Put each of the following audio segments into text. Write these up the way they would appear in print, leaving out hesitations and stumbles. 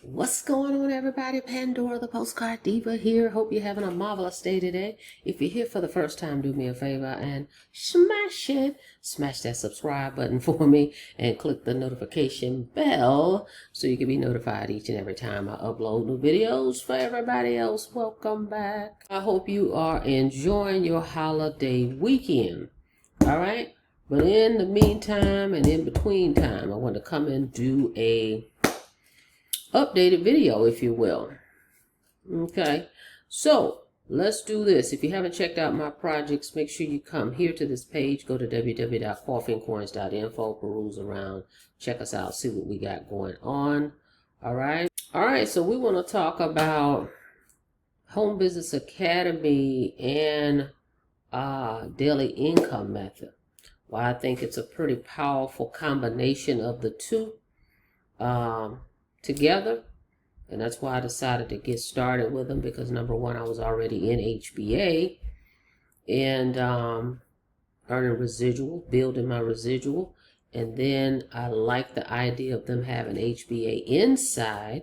What's going on, everybody? Pandora, the postcard diva here. Hope you're having a marvelous day today. If you're here for the first time, do me a favor and smash it. Smash that subscribe button for me and click the notification bell so you can be notified each and every time I upload new videos for everybody else. Welcome back. I hope you are enjoying your holiday weekend. All right. But in the meantime and in between time, I want to come and do a updated video, if you will. Okay, so let's do this. If you haven't checked out my projects, make sure you come here to this page. Go to www.coffeeandcoins.info, peruse around, check us out, see what we got going on. All right, so we want to talk about Home Business Academy and daily income method. Well, I think it's a pretty powerful combination of the two together, and that's why I decided to get started with them, because number one, I was already in HBA and earning residual, building my residual, and then I like the idea of them having HBA inside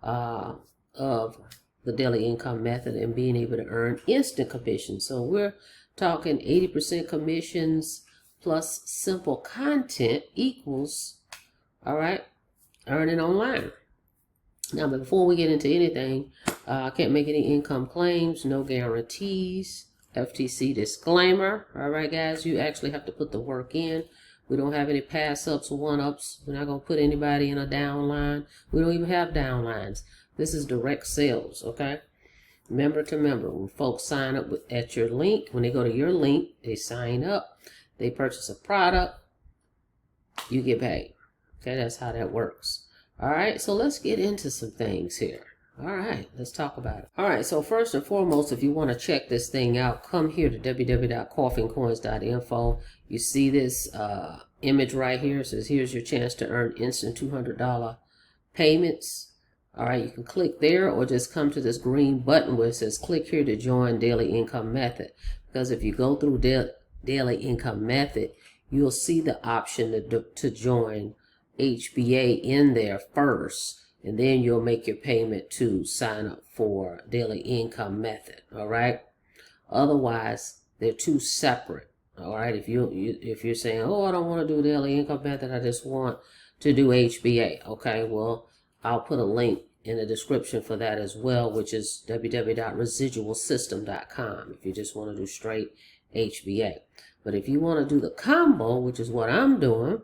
of the daily income method and being able to earn instant commission. So we're talking 80% commissions plus simple content equals, all right, earning online. Now, before we get into anything, I can't make any income claims, no guarantees, FTC disclaimer. All right, guys, you actually have to put the work in. We don't have any pass-ups or one-ups. We're not going to put anybody in a downline. We don't even have downlines. This is direct sales, okay? Member to member. When folks sign up at your link, when they go to your link, they sign up, they purchase a product, you get paid. Okay, that's how that works. All right, so let's get into some things here. All right, let's talk about it. All right, so first and foremost, if you want to check this thing out, come here to www.coffeeandcoins.info. You see this image right here. It says, here's your chance to earn instant $200 payments. All right, you can click there or just come to this green button where it says click here to join daily income method. Because if you go through daily income method, you'll see the option to join HBA in there first, and then you'll make your payment to sign up for daily income method. All right, otherwise they're two separate. All right, if you're saying, oh, I don't want to do daily income method, I just want to do HBA, okay, well, I'll put a link in the description for that as well, which is www.residualsystem.com if you just want to do straight HBA. But if you want to do the combo, which is what I'm doing,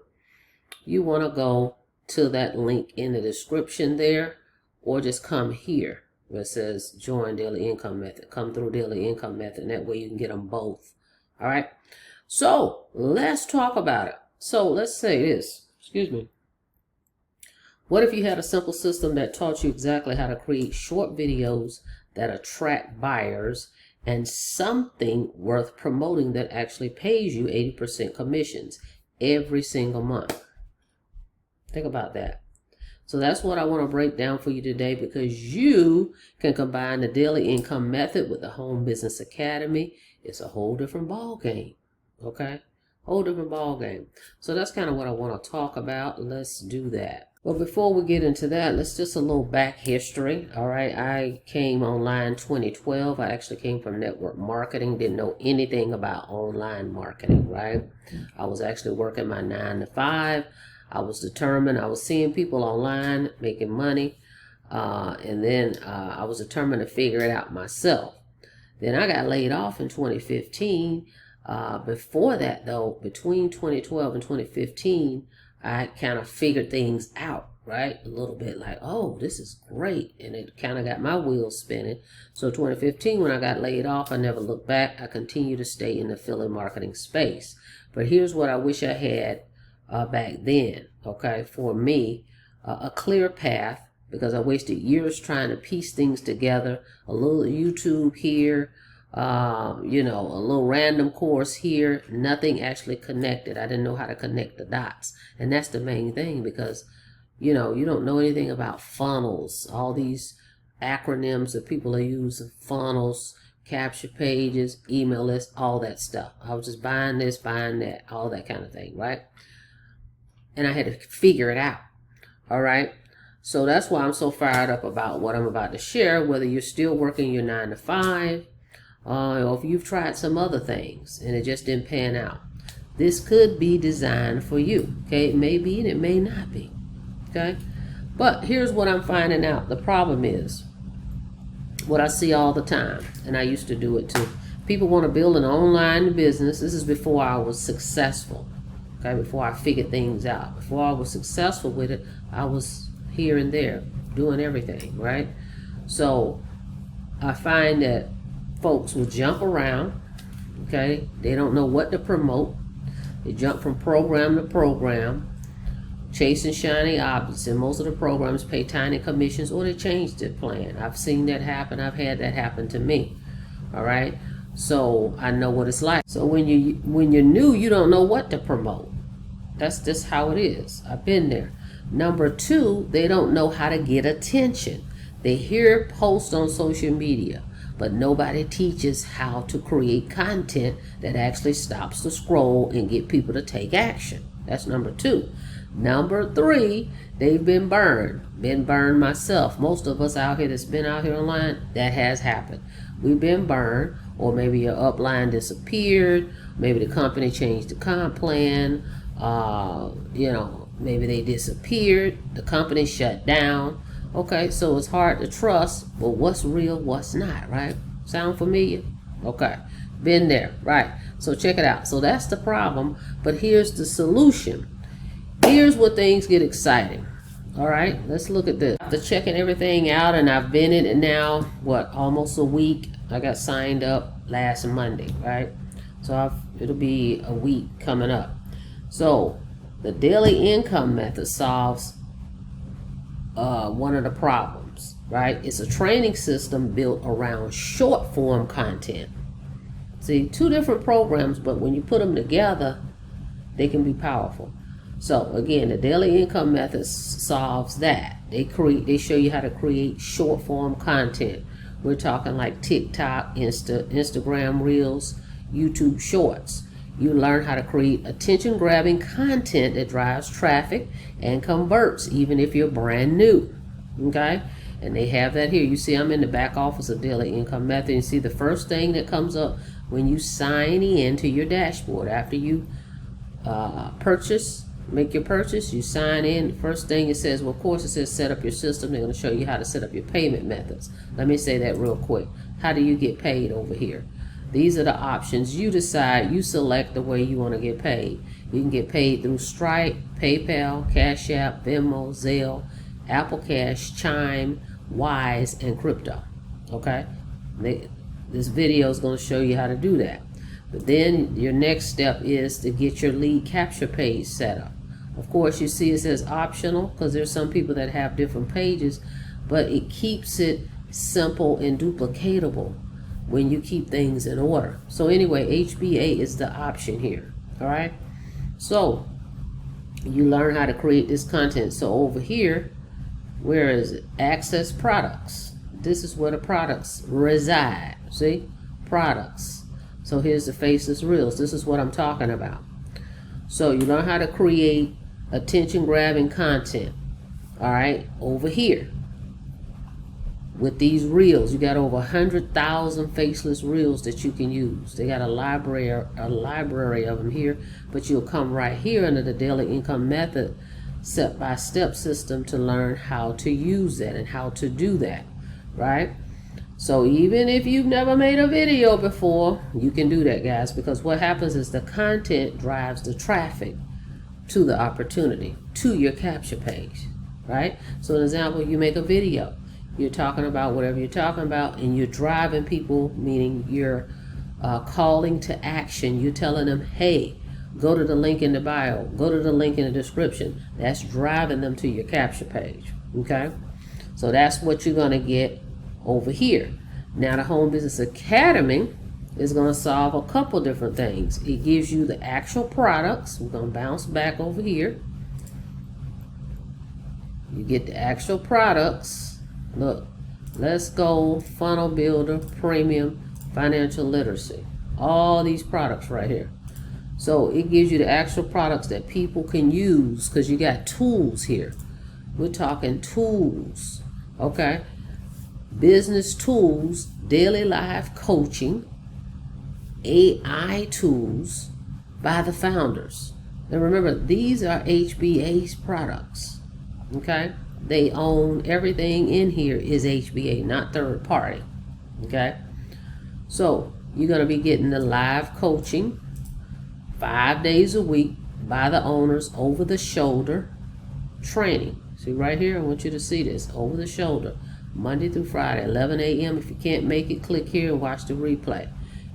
you want to go to that link in the description there, or just come here where it says join daily income method. Come through daily income method, and that way you can get them both. All right, so let's talk about it. So let's say this, excuse me. What if you had a simple system that taught you exactly how to create short videos that attract buyers and something worth promoting that actually pays you 80% commissions every single month? Think about that. So that's what I want to break down for you today, because you can combine the daily income method with the Home Business Academy. It's a whole different ball game. Okay? Whole different ball game. So that's kind of what I want to talk about. Let's do that. Well, before we get into that, let's just a little back history. All right, I came online 2012. I actually came from network marketing, didn't know anything about online marketing, right? I was actually working my 9 to 5. I was determined. I was seeing people online making money, and then I was determined to figure it out myself. Then I got laid off in 2015. Before that, though, between 2012 and 2015, I kind of figured things out, right? A little bit like, oh, this is great. And it kind of got my wheels spinning. So 2015, when I got laid off, I never looked back. I continued to stay in the affiliate marketing space. But here's what I wish I had back then, okay? For me, a clear path, because I wasted years trying to piece things together. A little YouTube here, you know, a little random course here, nothing actually connected. I didn't know how to connect the dots. And that's the main thing, because, you know, you don't know anything about funnels, all these acronyms that people are using, funnels, capture pages, email lists, all that stuff. I was just buying this, buying that, all that kind of thing, right? And I had to figure it out. All right. So that's why I'm so fired up about what I'm about to share, whether you're still working your 9 to 5, or if you've tried some other things and it just didn't pan out. This could be designed for you, okay? It may be and it may not be, okay? But here's what I'm finding out. The problem is what I see all the time, and I used to do it too. People want to build an online business. This is before I was successful, okay? Before I figured things out. Before I was successful with it, I was here and there doing everything, right? So I find that folks will jump around, okay? They don't know what to promote. They jump from program to program, chasing shiny objects, and most of the programs pay tiny commissions, or they change their plan. I've seen that happen. I've had that happen to me. All right, so I know what it's like. So when you're new, you don't know what to promote. That's just how it is. I've been there. Number two, they don't know how to get attention. They hear posts on social media, but nobody teaches how to create content that actually stops the scroll and get people to take action. That's number two. Number three, they've been burned. Been burned myself. Most of us out here that's been out here online, that has happened. We've been burned, or maybe your upline disappeared. Maybe the company changed the comp plan. Maybe they disappeared. The company shut down. Okay, so it's hard to trust, but what's real, what's not, right? Sound familiar? Okay, been there, right? So check it out. So that's the problem, but here's the solution. Here's where things get exciting. All right, let's look at this. After checking everything out, and I've been in it now, almost a week. I got signed up last Monday, right? So it'll be a week coming up. So the daily income method solves one of the problems, right? It's a training system built around short form content. See, two different programs, but when you put them together, they can be powerful. So again, the daily income method solves that. They show you how to create short form content. We're talking like TikTok, Instagram Reels, YouTube Shorts. You learn how to create attention-grabbing content that drives traffic and converts, even if you're brand new, okay? And they have that here. You see I'm in the back office of Daily Income Method. You see the first thing that comes up when you sign in to your dashboard. After you make your purchase, you sign in. The first thing it says, well, of course, it says set up your system. They're going to show you how to set up your payment methods. Let me say that real quick. How do you get paid over here? These are the options. You decide, you select the way you want to get paid. You can get paid through Stripe, PayPal, Cash App, Venmo, Zelle, Apple Cash, Chime, Wise, and crypto. Okay? This video is going to show you how to do that. But then your next step is to get your lead capture page set up. Of course, you see it says optional because there's some people that have different pages, but it keeps it simple and duplicatable when you keep things in order. So anyway, HBA is the option here. All right, so you learn how to create this content. So over here, where is it? Access products. This is where the products reside. See, products. So here's the faceless reels. This is what I'm talking about. So you learn how to create attention grabbing content. All right, over here with these reels, you got over 100,000 faceless reels that you can use. They got a library of them here, but you'll come right here under the daily income method step-by-step system to learn how to use that and how to do that, right? So even if you've never made a video before, you can do that, guys, because what happens is the content drives the traffic to the opportunity, to your capture page, right? So an example, you make a video. You're talking about whatever you're talking about, and you're driving people, meaning you're calling to action. You're telling them, hey, go to the link in the bio, go to the link in the description. That's driving them to your capture page, okay? So that's what you're going to get over here. Now the Home Business Academy is going to solve a couple different things. It gives you the actual products. We're going to bounce back over here. You get the actual products. Look, let's go funnel builder, premium, financial literacy. All these products right here. So it gives you the actual products that people can use because you got tools here. We're talking tools, okay? Business tools, daily live coaching, AI tools by the founders. And remember, these are HBA's products, okay? They own everything in here is HBA, not third party, okay? So you're going to be getting the live coaching 5 days a week by the owners, over the shoulder training. See right here, I want you to see this, over the shoulder, Monday through Friday, 11 a.m. If you can't make it, click here and watch the replay.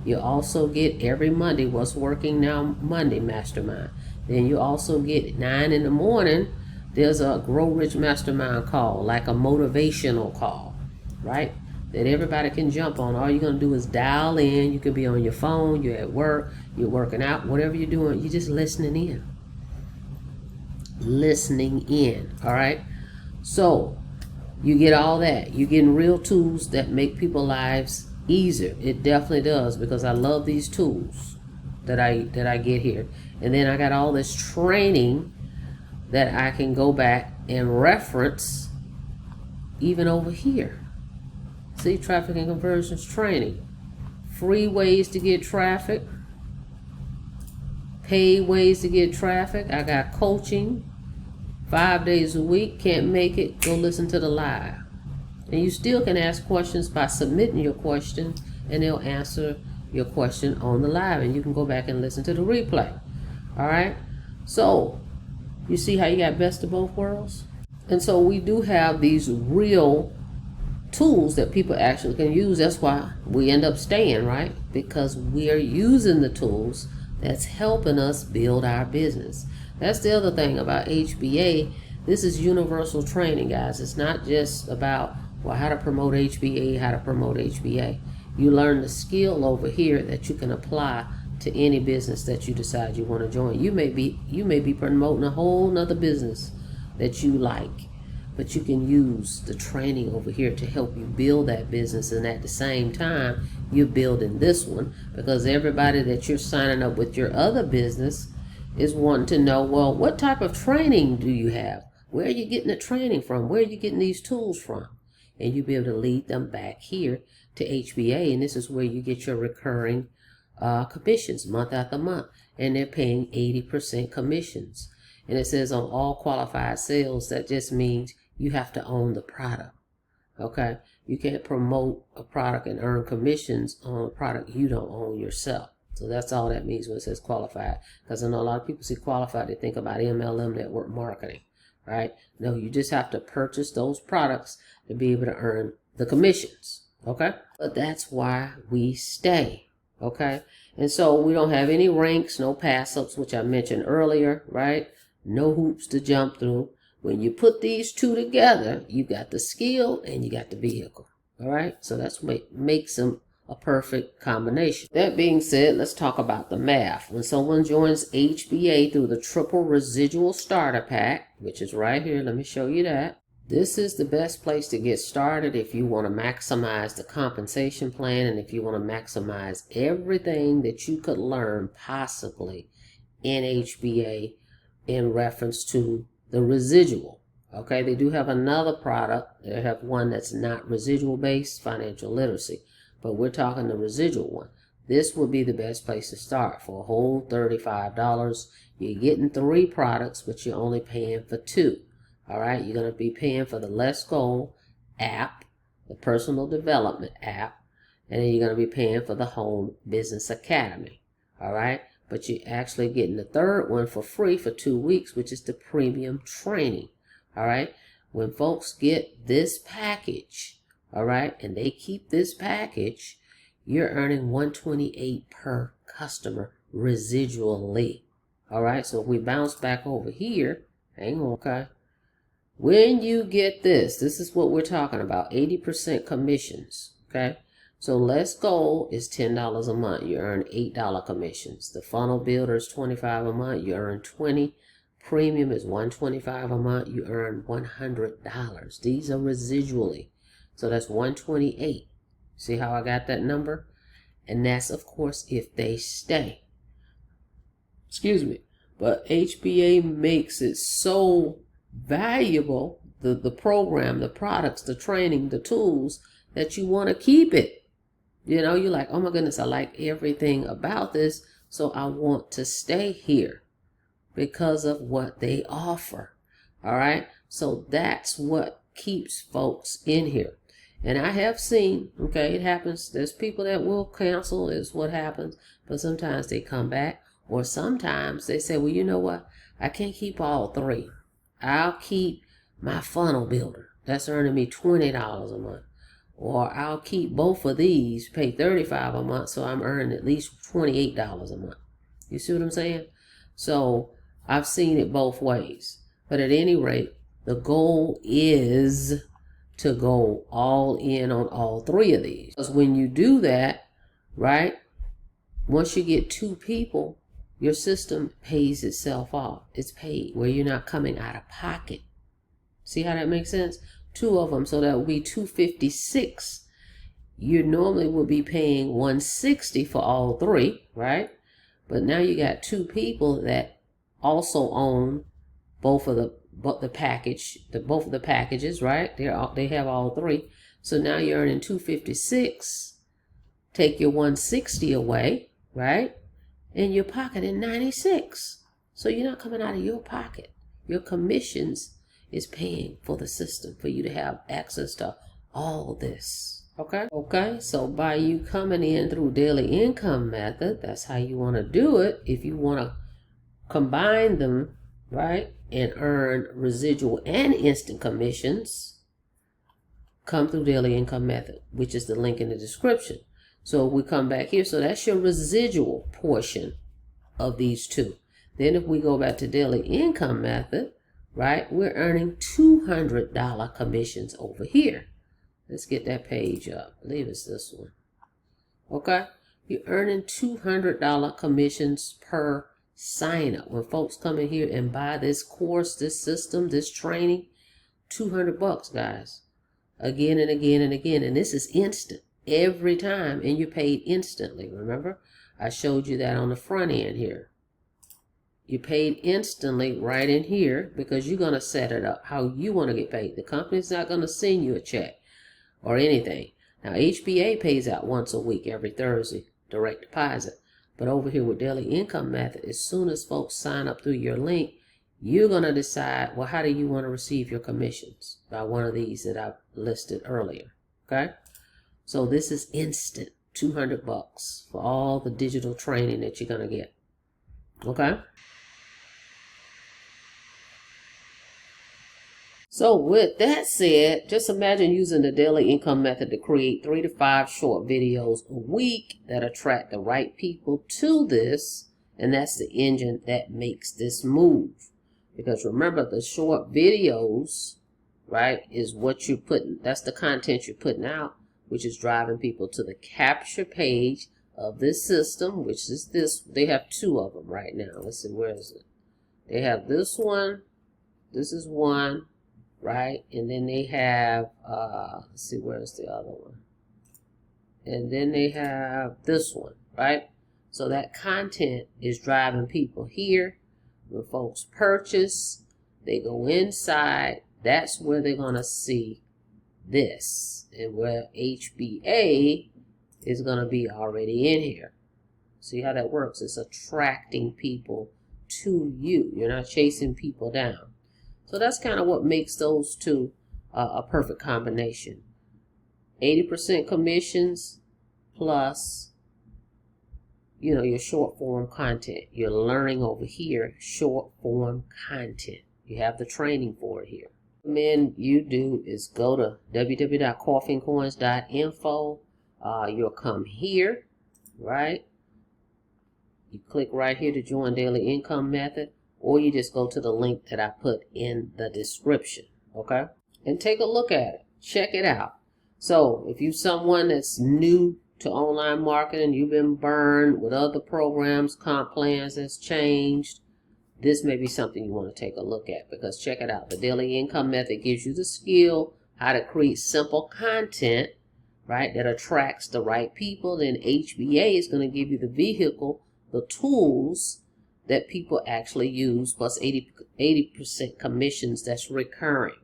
You also get every Monday What's Working Now Monday Mastermind. Then you also get 9 in the morning, there's a Grow Rich Mastermind call, like a motivational call, right? That everybody can jump on. All you're going to do is dial in. You could be on your phone, you're at work, you're working out, whatever you're doing, you're just listening in. Listening in, all right? So you get all that. You're getting real tools that make people's lives easier. It definitely does, because I love these tools that I get here. And then I got all this training that I can go back and reference even over here. See, traffic and conversions training. Free ways to get traffic. Paid ways to get traffic. I got coaching 5 days a week. Can't make it, go listen to the live. And you still can ask questions by submitting your question, and they'll answer your question on the live, and you can go back and listen to the replay. All right, so you see how you got best of both worlds? And so we do have these real tools that people actually can use. That's why we end up staying, right? Because we are using the tools that's helping us build our business. That's the other thing about HBA. This is universal training, guys. It's not just about, well, how to promote HBA, how to promote HBA. You learn the skill over here that you can apply to any business that you decide you want to join. You may be promoting a whole nother business that you like, but you can use the training over here to help you build that business, and at the same time you're building this one, because everybody that you're signing up with your other business is wanting to know, well, what type of training do you have? Where are you getting the training from? Where are you getting these tools from? And you'll be able to lead them back here to HBA, and this is where you get your recurring commissions month after month, and they're paying 80% commissions. And it says on all qualified sales, that just means you have to own the product. Okay, you can't promote a product and earn commissions on a product you don't own yourself. So that's all that means when it says qualified, because I know a lot of people see qualified, they think about MLM, network marketing, right? No, you just have to purchase those products to be able to earn the commissions. Okay, but that's why we stay. Okay, and so we don't have any ranks, no pass-ups, which I mentioned earlier, right? No hoops to jump through. When you put these two together, you got the skill and you got the vehicle. All right, so that's what makes them a perfect combination. That being said, let's talk about the math. When someone joins HBA through the triple residual starter pack, which is right here, let me show you that. This is the best place to get started if you want to maximize the compensation plan, and if you want to maximize everything that you could learn possibly in HBA in reference to the residual. Okay, they do have another product. They have one that's not residual based, financial literacy, but we're talking the residual one. This would be the best place to start for a whole $35. You're getting 3 products, but you're only paying for 2. All right, you're going to be paying for the Let's Go app, the personal development app, and then you're going to be paying for the Home Business Academy. All right, but you're actually getting the third one for free for 2 weeks, which is the premium training. All right, when folks get this package, all right, and they keep this package, you're earning $128 per customer residually. All right, so if we bounce back over here, hang on, okay. When you get this is what we're talking about, 80% commissions, okay? So Let's Go is $10 a month. You earn $8 commissions. The Funnel Builder is $25 a month. You earn $20. Premium is $125 a month. You earn $100. These are residually. So that's $128. See how I got that number? And that's, of course, if they stay. Excuse me. But HBA makes it so valuable the program, the products, the training, the tools, that you want to keep it. You know, you're like, oh my goodness, I like everything about this, so I want to stay here because of what they offer. All right, so that's what keeps folks in here. And I have seen, okay, it happens, there's people that will cancel, is what happens, but sometimes they come back, or sometimes they say, well, you know what, I can't keep all three. I'll keep my funnel builder, that's earning me $20 a month. Or I'll keep both of these, pay $35 a month, so I'm earning at least $28 a month. You see what I'm saying? So I've seen it both ways. But at any rate, the goal is to go all in on all three of these. Because when you do that, right, once you get 2 people, your system pays itself off. It's paid where you're not coming out of pocket. See how that makes sense? 2 of them, so that would be $256. You normally would be paying $160 for all 3, right? But now you got 2 people that also own both of the both of the packages, right? They have all 3. So now you're earning $256. Take your $160 away, right? And you're pocketing $96. So you're not coming out of your pocket. Your commissions is paying for the system for you to have access to all this. Okay, so by you coming in through daily income method, that's how you want to do it. If you want to combine them, right, and earn residual and instant commissions, come through daily income method, which is the link in the description. So we come back here, so that's your residual portion of these 2. Then if we go back to daily income method, right, we're earning $200 commissions over here. Let's get that page up. I believe it's this one. Okay, you're earning $200 commissions per sign up. When folks come in here and buy this course, this system, this training, $200, guys, again and again and again. And this is instant every time, and you're paid instantly. Remember, I showed you that on the front end here. You paid instantly right in here because you're going to set it up how you want to get paid. The company's not going to send you a check or anything. Now, HBA pays out once a week, every Thursday, direct deposit. But over here with daily income method, as soon as folks sign up through your link, you're going to decide, well, how do you want to receive your commissions? By one of these that I've listed earlier. Okay? So this is instant, $200 for all the digital training that you're going to get. Okay? So with that said, just imagine using the daily income method to create 3 to 5 short videos a week that attract the right people to this. And that's the engine that makes this move. Because remember, the short videos, right, is what you're putting, that's the content you're putting out, which is driving people to the capture page of this system, which is this. They have 2 of them right now. Let's see, where is it? They have this one. This is one. Right, and then they have, let's see, where's the other one? And then they have this one, right? So that content is driving people here. When folks purchase, they go inside. That's where they're going to see this. And where HBA is going to be already in here. See how that works? It's attracting people to you. You're not chasing people down. So that's kind of what makes those 2 a perfect combination. 80% commissions plus, you know, your short form content. You're learning over here short form content. You have the training for it here. What I recommend you do is go to www.coffeeandcoins.info. You'll come here, right? You click right here to join daily income method. Or you just go to the link that I put in the description, okay? And take a look at it. Check it out. So if you're someone that's new to online marketing, you've been burned with other programs, comp plans that's changed, this may be something you want to take a look at. Because check it out. The daily income method gives you the skill how to create simple content, right, that attracts the right people. Then HBA is going to give you the vehicle, the tools that people actually use, plus 80% commissions that's recurring.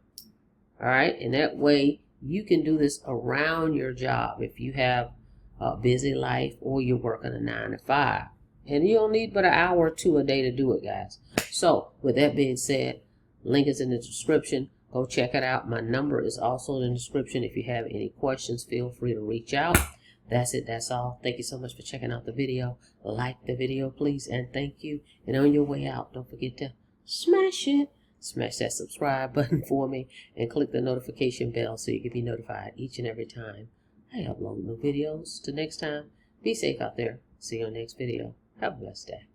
All right, and that way you can do this around your job if you have a busy life or you're working a 9 to 5. And you don't need but an hour or two a day to do it, guys. So with that being said, link is in the description. Go check it out. My number is also in the description. If you have any questions, feel free to reach out. That's it. That's all. Thank you so much for checking out the video. Like the video, please, and thank you. And on your way out, don't forget to smash it. Smash that subscribe button for me and click the notification bell so you can be notified each and every time I upload new videos. Till next time, be safe out there. See you on the next video. Have a blessed day.